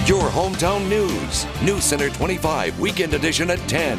Your hometown news. News Center 25, Weekend Edition at 10.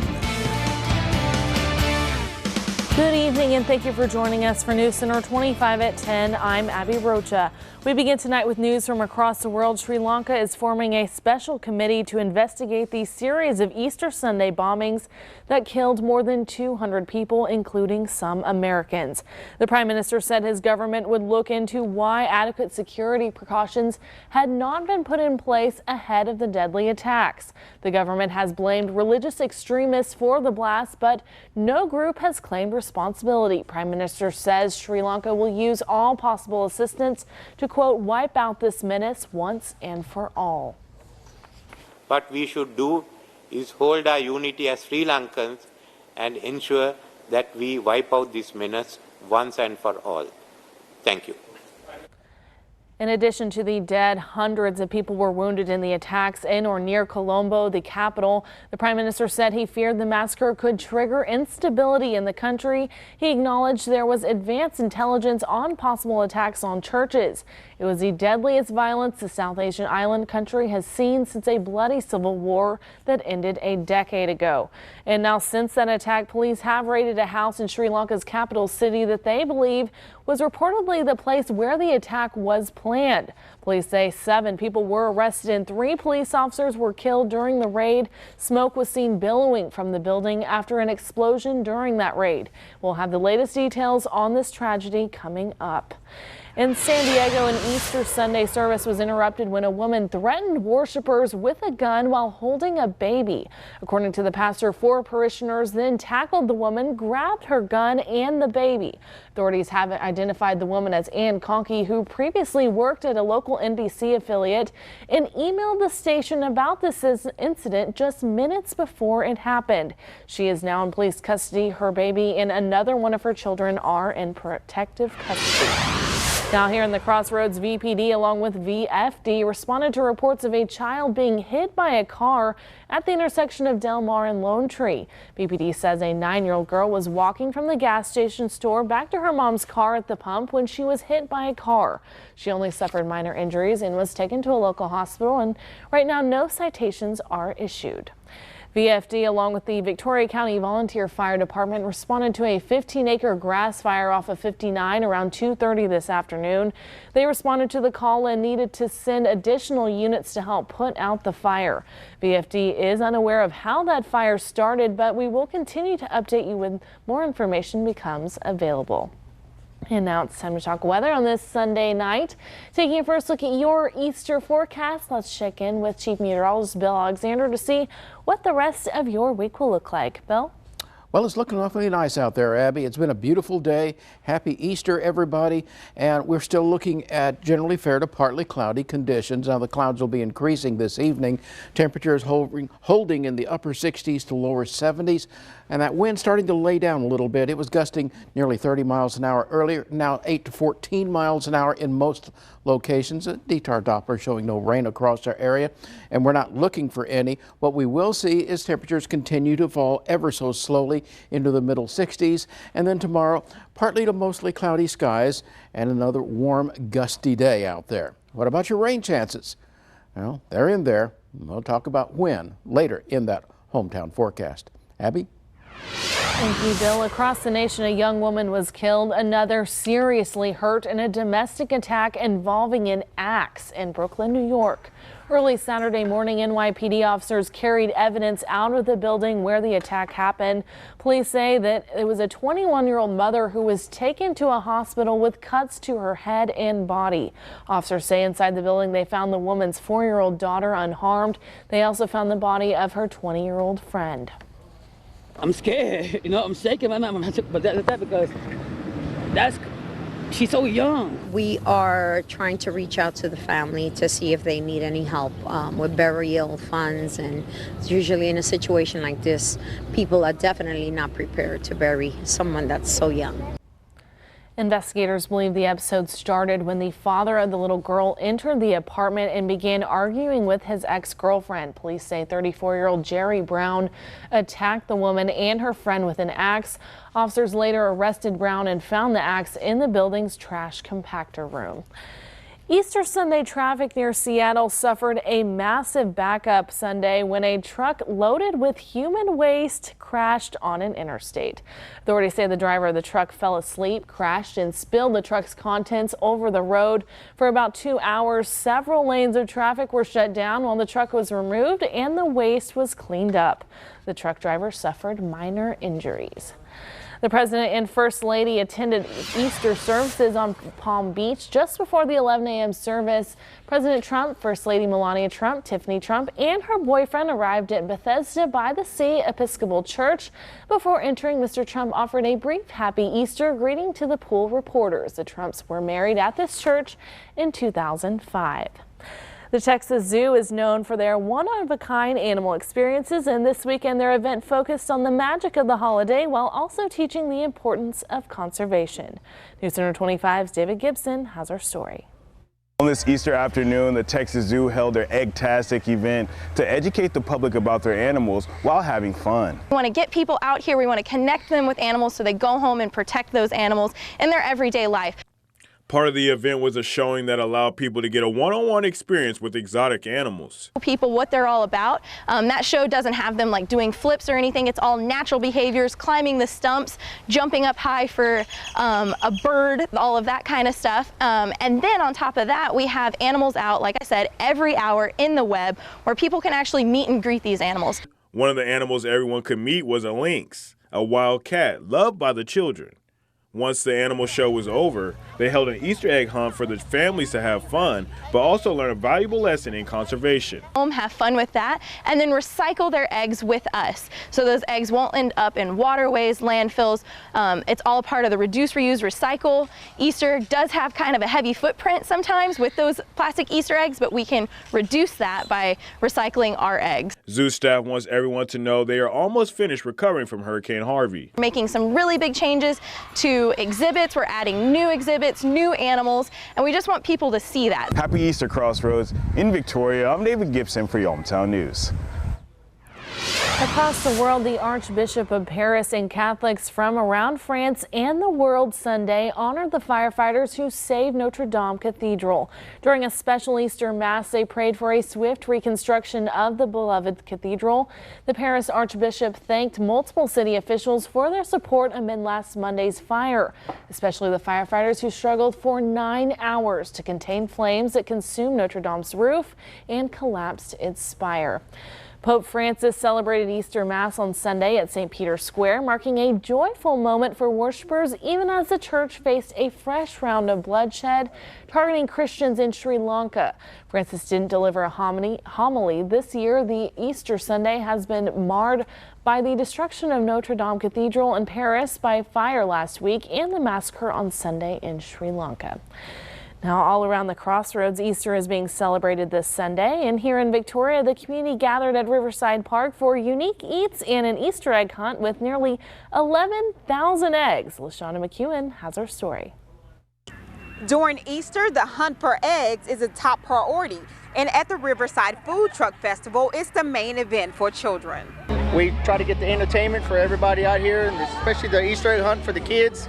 Good evening and thank you for joining us for News Center 25 at 10. I'm Abby Rocha. We begin tonight with news from across the world. Sri Lanka is forming a special committee to investigate the series of Easter Sunday bombings that killed more than 200 people, including some Americans. The Prime Minister said his government would look into why adequate security precautions had not been put in place ahead of the deadly attacks. The government has blamed religious extremists for the blast, but no group has claimed responsibility. Prime Minister says Sri Lanka will use all possible assistance to, quote, wipe out this menace once and for all. What we should do is hold our unity as Sri Lankans and ensure that we wipe out this menace once and for all. Thank you. In addition to the dead, hundreds of people were wounded in the attacks in or near Colombo, the capital. The Prime Minister said he feared the massacre could trigger instability in the country. He acknowledged there was advanced intelligence on possible attacks on churches. It was the deadliest violence the South Asian island country has seen since a bloody civil war that ended a decade ago. And now since that attack, police have raided a house in Sri Lanka's capital city that they believe was reportedly the place where the attack was planned. Police say 7 people were arrested and 3 police officers were killed during the raid. Smoke was seen billowing from the building after an explosion during that raid. We'll have the latest details on this tragedy coming up. In San Diego, an Easter Sunday service was interrupted when a woman threatened worshipers with a gun while holding a baby. According to the pastor, 4 parishioners then tackled the woman, grabbed her gun and the baby. Authorities have identified the woman as Ann Conkey, who previously worked at a local NBC affiliate, and emailed the station about this incident just minutes before it happened. She is now in police custody. Her baby and another one of her children are in protective custody. Now here in the Crossroads, VPD along with VFD responded to reports of a child being hit by a car at the intersection of Del Mar and Lone Tree. VPD says a 9-year-old girl was walking from the gas station store back to her mom's car at the pump when she was hit by a car. She only suffered minor injuries and was taken to a local hospital, and right now no citations are issued. VFD, along with the Victoria County Volunteer Fire Department, responded to a 15-acre grass fire off of 59 around 2:30 this afternoon. They responded to the call and needed to send additional units to help put out the fire. VFD is unaware of how that fire started, but we will continue to update you when more information becomes available. And now it's time to talk weather on this Sunday night. Taking a first look at your Easter forecast, let's check in with Chief Meteorologist Bill Alexander to see what the rest of your week will look like. Bill? Well, it's looking awfully nice out there, Abby. It's been a beautiful day. Happy Easter, everybody. And we're still looking at generally fair to partly cloudy conditions. Now, the clouds will be increasing this evening. Temperatures holding in the upper 60s to lower 70s. And that wind starting to lay down a little bit. It was gusting nearly 30 miles an hour earlier, now 8 to 14 miles an hour in most locations. A DTAR Doppler showing no rain across our area, and we're not looking for any. What we will see is temperatures continue to fall ever so slowly into the middle 60s, and then tomorrow, partly to mostly cloudy skies and another warm, gusty day out there. What about your rain chances? Well, they're in there. We'll talk about when later in that hometown forecast. Abby? Thank you, Bill. Across the nation, a young woman was killed, another seriously hurt in a domestic attack involving an axe in Brooklyn, New York. Early Saturday morning, NYPD officers carried evidence out of the building where the attack happened. Police say that it was a 21-year-old mother who was taken to a hospital with cuts to her head and body. Officers say inside the building they found the woman's 4-year-old daughter unharmed. They also found the body of her 20-year-old friend. I'm scared, I'm shaking right now, but that's because she's so young. We are trying to reach out to the family to see if they need any help with burial funds, and usually in a situation like this, people are definitely not prepared to bury someone that's so young. Investigators believe the episode started when the father of the little girl entered the apartment and began arguing with his ex-girlfriend. Police say 34-year-old Jerry Brown attacked the woman and her friend with an axe. Officers later arrested Brown and found the axe in the building's trash compactor room. Easter Sunday traffic near Seattle suffered a massive backup Sunday when a truck loaded with human waste crashed on an interstate. Authorities say the driver of the truck fell asleep, crashed, and spilled the truck's contents over the road. For about 2 hours, several lanes of traffic were shut down while the truck was removed and the waste was cleaned up. The truck driver suffered minor injuries. The President and First Lady attended Easter services on Palm Beach just before the 11 a.m. service. President Trump, First Lady Melania Trump, Tiffany Trump, and her boyfriend arrived at Bethesda by the Sea Episcopal Church. Before entering, Mr. Trump offered a brief Happy Easter greeting to the pool reporters. The Trumps were married at this church in 2005. The Texas Zoo is known for their one-of-a-kind animal experiences, and this weekend their event focused on the magic of the holiday while also teaching the importance of conservation. News Center 25's David Gibson has our story. On this Easter afternoon, the Texas Zoo held their Eggtastic event to educate the public about their animals while having fun. We want to get people out here. We want to connect them with animals so they go home and protect those animals in their everyday life. Part of the event was a showing that allowed people to get a one-on-one experience with exotic animals. People what they're all about. That show doesn't have them like doing flips or anything. It's all natural behaviors, climbing the stumps, jumping up high for a bird, all of that kind of stuff. And then on top of that, we have animals out, like I said, every hour in the web where people can actually meet and greet these animals. One of the animals everyone could meet was a lynx, a wild cat loved by the children. Once the animal show was over, they held an Easter egg hunt for the families to have fun, but also learn a valuable lesson in conservation. Have fun with that, and then recycle their eggs with us. So those eggs won't end up in waterways, landfills. It's all part of the reduce, reuse, recycle. Easter does have kind of a heavy footprint sometimes with those plastic Easter eggs, but we can reduce that by recycling our eggs. Zoo staff wants everyone to know they are almost finished recovering from Hurricane Harvey. Making some really big changes to exhibits. We're adding new exhibits, new animals, and we just want people to see that. Happy Easter, Crossroads. In Victoria, I'm David Gibson for your Hometown News. Across the world, the Archbishop of Paris and Catholics from around France and the world Sunday honored the firefighters who saved Notre Dame Cathedral. During a special Easter Mass, they prayed for a swift reconstruction of the beloved cathedral. The Paris Archbishop thanked multiple city officials for their support amid last Monday's fire, especially the firefighters who struggled for 9 hours to contain flames that consumed Notre Dame's roof and collapsed its spire. Pope Francis celebrated Easter Mass on Sunday at St. Peter's Square, marking a joyful moment for worshipers even as the church faced a fresh round of bloodshed targeting Christians in Sri Lanka. Francis didn't deliver a homily this year. The Easter Sunday has been marred by the destruction of Notre Dame Cathedral in Paris by fire last week and the massacre on Sunday in Sri Lanka. Now, all around the Crossroads, Easter is being celebrated this Sunday. And here in Victoria, the community gathered at Riverside Park for unique eats and an Easter egg hunt with nearly 11,000 eggs. LaShawna McEwen has our story. During Easter, the hunt for eggs is a top priority. And at the Riverside Food Truck Festival, it's the main event for children. We try to get the entertainment for everybody out here, and especially the Easter egg hunt for the kids.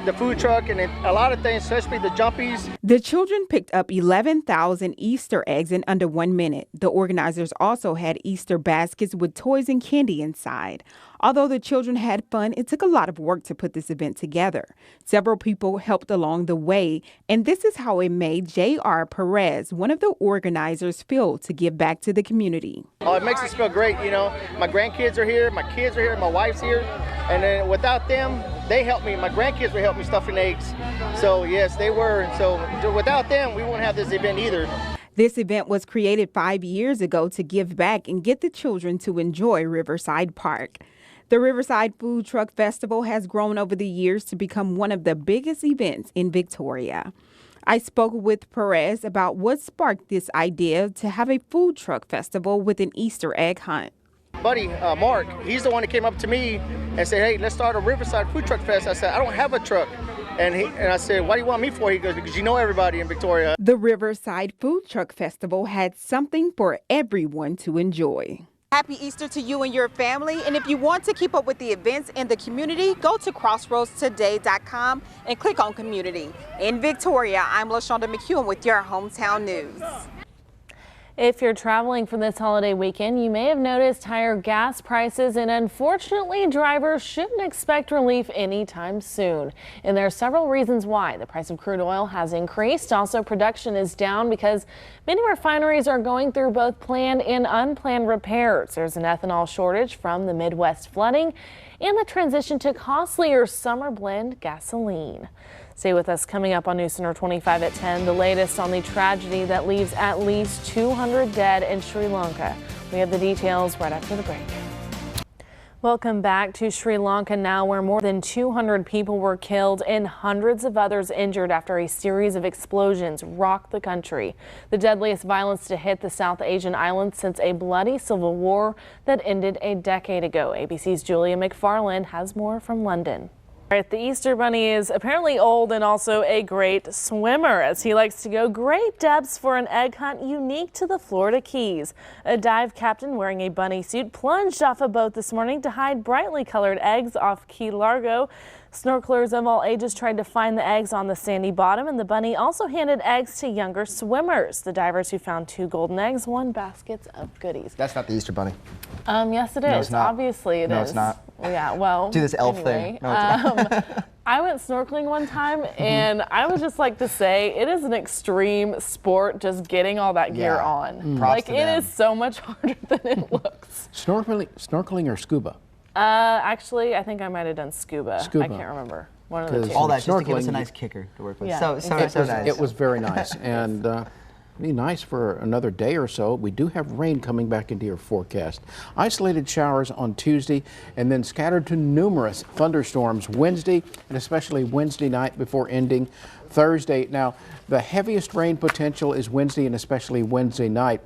The food truck and a lot of things, especially the jumpies. The children picked up 11,000 Easter eggs in under 1 minute. The organizers also had Easter baskets with toys and candy inside. Although the children had fun, it took a lot of work to put this event together. Several people helped along the way, and this is how it made J.R. Perez, one of the organizers, feel to give back to the community. Oh, it makes us feel great. You know, my grandkids are here, my kids are here, my wife's here, and then without them, they helped me. My grandkids would help me stuffing eggs. So yes, they were. So without them, we wouldn't have this event either. This event was created 5 years ago to give back and get the children to enjoy Riverside Park. The Riverside Food Truck Festival has grown over the years to become one of the biggest events in Victoria. I spoke with Perez about what sparked this idea to have a food truck festival with an Easter egg hunt. Buddy, Mark, he's the one that came up to me and said, hey, let's start a Riverside Food Truck Fest. I said, I don't have a truck. And I said, why do you want me for? He goes, because you know everybody in Victoria. The Riverside Food Truck Festival had something for everyone to enjoy. Happy Easter to you and your family. And if you want to keep up with the events in the community, go to crossroadstoday.com and click on community. In Victoria, I'm LaShonda McEwen with your hometown news. If you're traveling for this holiday weekend, you may have noticed higher gas prices, and unfortunately, drivers shouldn't expect relief anytime soon. And there are several reasons why. The price of crude oil has increased. Also, production is down because many refineries are going through both planned and unplanned repairs. There's an ethanol shortage from the Midwest flooding and the transition to costlier summer blend gasoline. Stay with us. Coming up on News Center 25 at 10, the latest on the tragedy that leaves at least 200 dead in Sri Lanka. We have the details right after the break. Welcome back to Sri Lanka now, where more than 200 people were killed and hundreds of others injured after a series of explosions rocked the country. The deadliest violence to hit the South Asian island since a bloody civil war that ended a decade ago. ABC's Julia McFarland has more from London. The Easter Bunny is apparently old and also a great swimmer, as he likes to go great depths for an egg hunt unique to the Florida Keys. A dive captain wearing a bunny suit plunged off a boat this morning to hide brightly colored eggs off Key Largo. Snorkelers of all ages tried to find the eggs on the sandy bottom, and the bunny also handed eggs to younger swimmers. The divers who found 2 golden eggs won baskets of goodies. That's not the Easter Bunny. Yes, it is. No, it's not. Obviously, it is. No, it's not. Yeah, well, do this elf anyway, thing. No, it's I went snorkeling one time, and I would just like to say it is an extreme sport just getting all that gear on. Like, it is so much harder than it looks. Snorkeling or scuba? Actually, I think I might have done scuba. I can't remember. One of the two. All that just to give us a nice kicker to work with. Yeah, so nice. It was very nice, and be nice for another day or so. We do have rain coming back into your forecast. Isolated showers on Tuesday, and then scattered to numerous thunderstorms Wednesday, and especially Wednesday night before ending Thursday. Now, the heaviest rain potential is Wednesday and especially Wednesday night.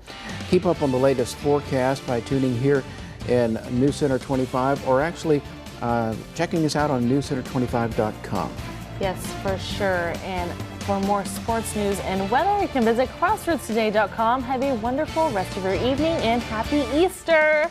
Keep up on the latest forecast by tuning here in News Center 25, or actually checking us out on newscenter25.com. Yes, for sure. And for more sports news and weather, you can visit crossroadstoday.com. Have a wonderful rest of your evening and happy Easter.